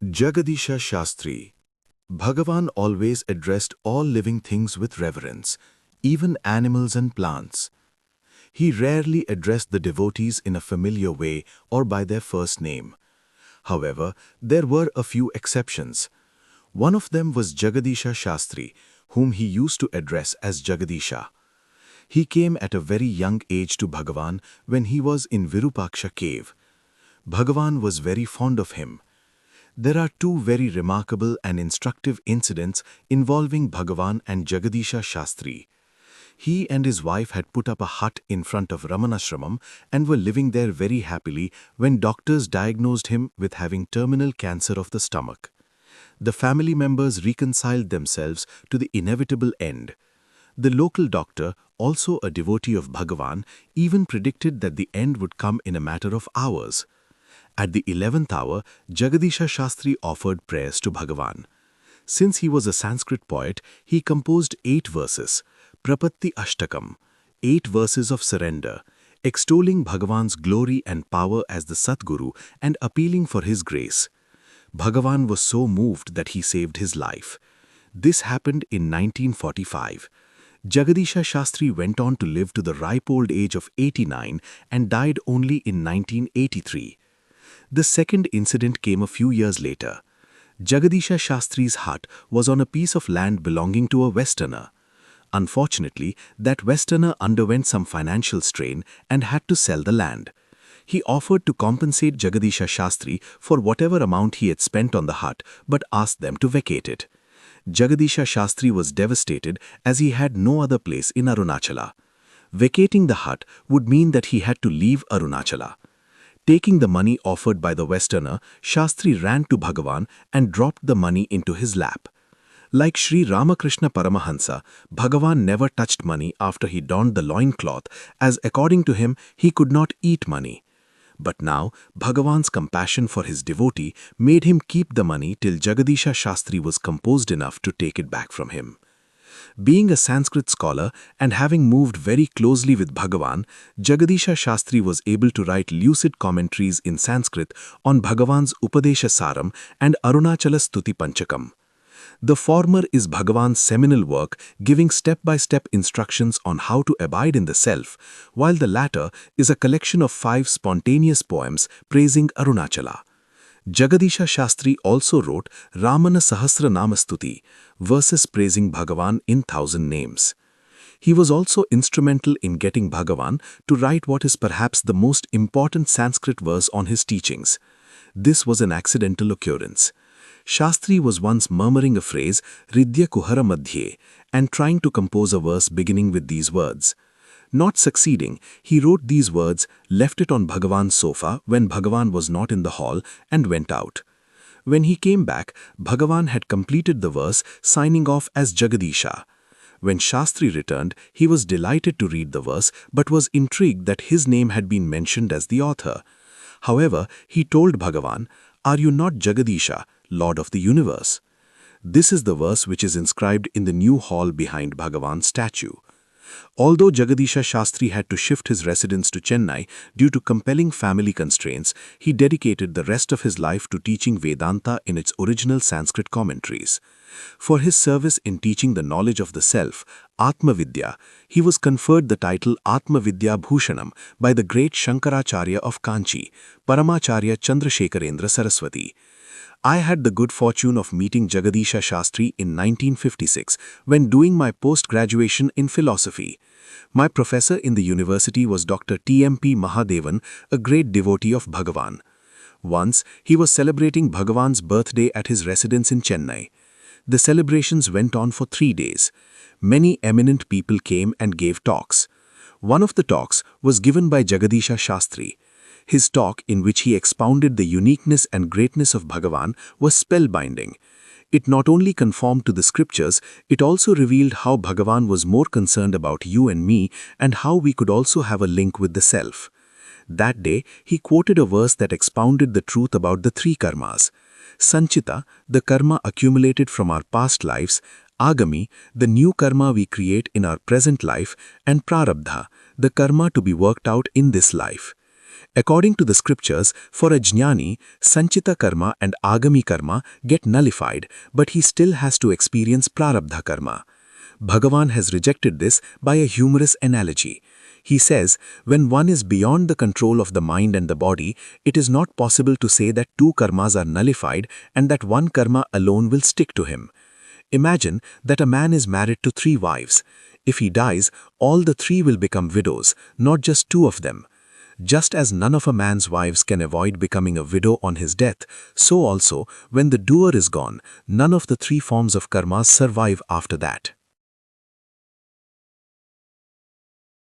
Jagadisa Shastri. Bhagavan always addressed all living things with reverence, even animals and plants. He rarely addressed the devotees in a familiar way or by their first name. However, there were a few exceptions. One of them was Jagadisha Shastri, whom he used to address as Jagadisha. He came at a very young age to Bhagavan when he was in Virupaksha cave. Bhagavan was very fond of him. There are two very remarkable and instructive incidents involving Bhagavan and Jagadisha Shastri. He and his wife had put up a hut in front of Ramanashramam and were living there very happily when doctors diagnosed him with having terminal cancer of the stomach. The family members reconciled themselves to the inevitable end. The local doctor, also a devotee of Bhagavan, even predicted that the end would come in a matter of hours. At the 11th hour, Jagadisha Shastri offered prayers to Bhagavan. Since he was a Sanskrit poet, he composed 8 verses, Prapatti Ashtakam, 8 verses of surrender, extolling Bhagavan's glory and power as the Satguru and appealing for his grace. Bhagavan was so moved that he saved his life. This happened in 1945. Jagadisha Shastri went on to live to the ripe old age of 89 and died only in 1983. The second incident came a few years later. Jagadisha Shastri's hut was on a piece of land belonging to a Westerner. Unfortunately, that Westerner underwent some financial strain and had to sell the land. He offered to compensate Jagadisha Shastri for whatever amount he had spent on the hut but asked them to vacate it. Jagadisha Shastri was devastated as he had no other place in Arunachala. Vacating the hut would mean that he had to leave Arunachala. Taking the money offered by the Westerner, Shastri ran to Bhagavan and dropped the money into his lap. Like Sri Ramakrishna Paramahansa, Bhagavan never touched money after he donned the loincloth, as according to him, he could not eat money. But now, Bhagavan's compassion for his devotee made him keep the money till Jagadisha Shastri was composed enough to take it back from him. Being a Sanskrit scholar and having moved very closely with Bhagavan, Jagadisha Shastri was able to write lucid commentaries in Sanskrit on Bhagavan's Upadesha Saram and Arunachala Stuti Panchakam. The former is Bhagavan's seminal work giving step-by-step instructions on how to abide in the self, while the latter is a collection of 5 spontaneous poems praising Arunachala. Jagadisha Shastri also wrote Ramana Sahasra Namastuti, verses praising Bhagavan in 1,000 names. He was also instrumental in getting Bhagavan to write what is perhaps the most important Sanskrit verse on his teachings. This was an accidental occurrence. Shastri was once murmuring a phrase, Ridya Kuhara Madhye, and trying to compose a verse beginning with these words. Not succeeding, he wrote these words, left it on Bhagavan's sofa when Bhagavan was not in the hall, and went out. When he came back, Bhagavan had completed the verse, signing off as Jagadisha. When Shastri returned, he was delighted to read the verse, but was intrigued that his name had been mentioned as the author. However, he told Bhagavan, "Are you not Jagadisha, Lord of the universe?" This is the verse which is inscribed in the new hall behind Bhagavan's statue. Although Jagadisha Shastri had to shift his residence to Chennai due to compelling family constraints, he dedicated the rest of his life to teaching Vedanta in its original Sanskrit commentaries. For his service in teaching the knowledge of the self, Atma Vidya, he was conferred the title Atma Vidya Bhushanam by the great Shankaracharya of Kanchi, Paramacharya Chandrasekharendra Saraswati. I had the good fortune of meeting Jagadisha Shastri in 1956 when doing my post-graduation in philosophy. My professor in the university was Dr. T.M.P. Mahadevan, a great devotee of Bhagavan. Once, he was celebrating Bhagavan's birthday at his residence in Chennai. The celebrations went on for 3 days. Many eminent people came and gave talks. One of the talks was given by Jagadisha Shastri. His talk, in which he expounded the uniqueness and greatness of Bhagavan, was spellbinding. It not only conformed to the scriptures, it also revealed how Bhagavan was more concerned about you and me and how we could also have a link with the self. That day, he quoted a verse that expounded the truth about the 3 karmas. Sanchita, the karma accumulated from our past lives, Agami, the new karma we create in our present life, and Prarabdha, the karma to be worked out in this life. According to the scriptures, for a jnani, sanchita karma and agami karma get nullified, but he still has to experience prarabdha karma. Bhagavan has rejected this by a humorous analogy. He says, when one is beyond the control of the mind and the body, it is not possible to say that two karmas are nullified and that one karma alone will stick to him. Imagine that a man is married to 3 wives. If he dies, all the 3 will become widows, not just 2 of them. Just as none of a man's wives can avoid becoming a widow on his death, so also, when the doer is gone, none of the 3 forms of karmas survive after that.